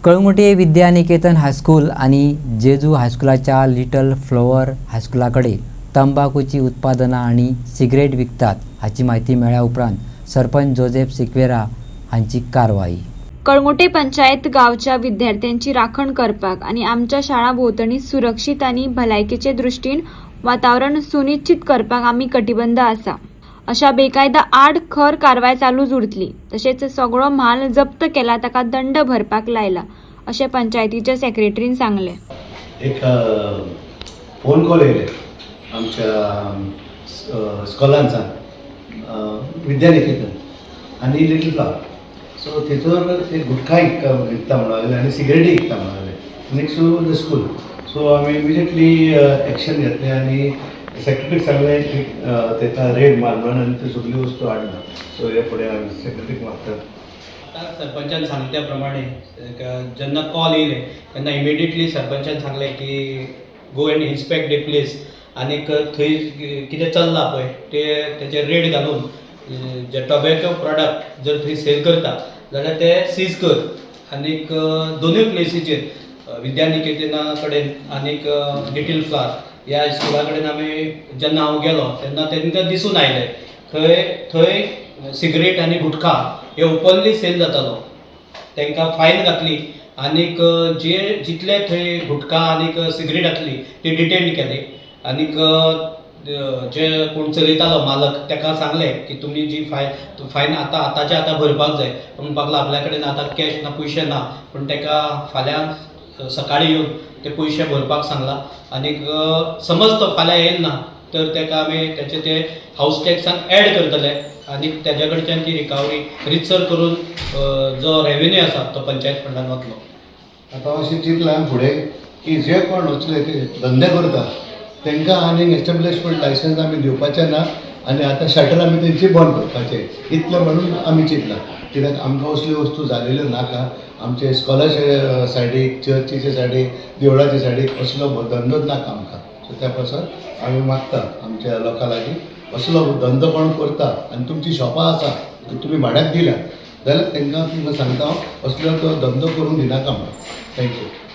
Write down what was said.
कळंगुटे विद्यानिकेतन high school आणि जेजू हायस्कूलाच्या little flower हायस्कूलाकडे तंबाखूची उत्पादनां आणि सिगरेट विकतात हाची माहिती मेळ्ळ्या उपरांत सरपंच जोसेफ सिक्वेरा हांची कारवाई। कळंगुटे पंचायत गांवच्या विद्यार्थ्यांची राखण करपाक आणि आमच्या शाळा भोंवतणी सुरक्षीत आणि भलायकेचे दृष्टीन वातावरण सुनिश्चित करपाक आमी कटिबद्ध आसा। अशा बेकायदा आड खर कारवाय चालूच उरतली। तशेंच सगळो म्हाल जप्त केला ताका दंड भरपाक लायला अशें पंचायतीच्या सेक्रेटरीन सांगले। एक फोन कॉल येयले आमच्या स्कॉलांसान विद्यानिकेतन आनी लिटल फ्लावर। सो थंयसर ते गुटखा विकता म्हणून लागले आनी सिगरेटी विकता म्हणून लागले next to the school. So आमी इमिजिएटली एक्शन घेतलें आनी सेक्रेटरीक सांगलें की ताका रेड मार म्हणून आनी त्यो सगळ्यो वस्तू हाडना। सो हे फुडें आमी सेक्रेटरीक मागता। सरपंचान सांगल्या प्रमाणे जेन्ना कॉल येयले तेन्ना इमिडिएटली सरपंचान सांगलें की go and inspect the place आनी थंय कितें चल्लां पळय तेचे रेड घालून जे टोबॅको प्रॉडक्ट जर थंय सेल करता जाल्यार ते सीज कर। आनीक दोनूय प्लेसीचेर विद्यानिकेतना कडेन आनीक लिटल फ्लावर ह्या स्कुला कडेन आमी जेन्ना हांव गेलो तेन्ना तांकां दिसून आयलें थंय सिगरेट आनी गुटखा हे ओपनली सेल जातालो। तांकां फायन घातली आनीक जितले थंय गुटखा आनीक सिगरेट घातली ती डिटेन केली। आनीक जे कोण चलयतालो मालक ताका सांगलें की तुमी जी फायन आतांच्या आतां भरपाक जाय म्हणपाक लागलो आपल्या कडेन आतां कॅश ना पयशे ना पूण ताका फाल्यां सकाळीं येवन ते पयशे भरपाक सांगला। आनीक समज तो फाल्यां येयलो ना तर ताका आमी ताचे ते हावस टॅक्सान एड करतले आनी ताज्या कडच्यान ती रिकवरी रितसर करून जो रेवेन्यू आसा तो पंचायत फंडान वतलो। आतां अशें चिंतलां फुडें की जे कोण वचले ते धंदे करता तांकां आनीक एस्टॅब्लिशमेंट लायसन्स आमी दिवपाचें ना आनी आतां शटर आमी तेंची बंद करपाचें इतलें म्हणून आमी चिंतलां। कित्याक आमकां असल्यो वस्तू जालेल्यो नाका। आमचे स्कॉलाचे सायडीक चर्चीचे सायडीक देवळाचे सायडीक असलो धंदोच नाका आमकां। सो त्या पासून आमी मागता आमच्या लोकां लागीं असलो धंदो कोण करता आनी तुमची शॉपां आसा तुमी भाड्याक दिल्या जाल्यार तांकां तुमकां सांगता हांव असलो तो धंदो करूंक दिनाका म्हणून। थँक्यू।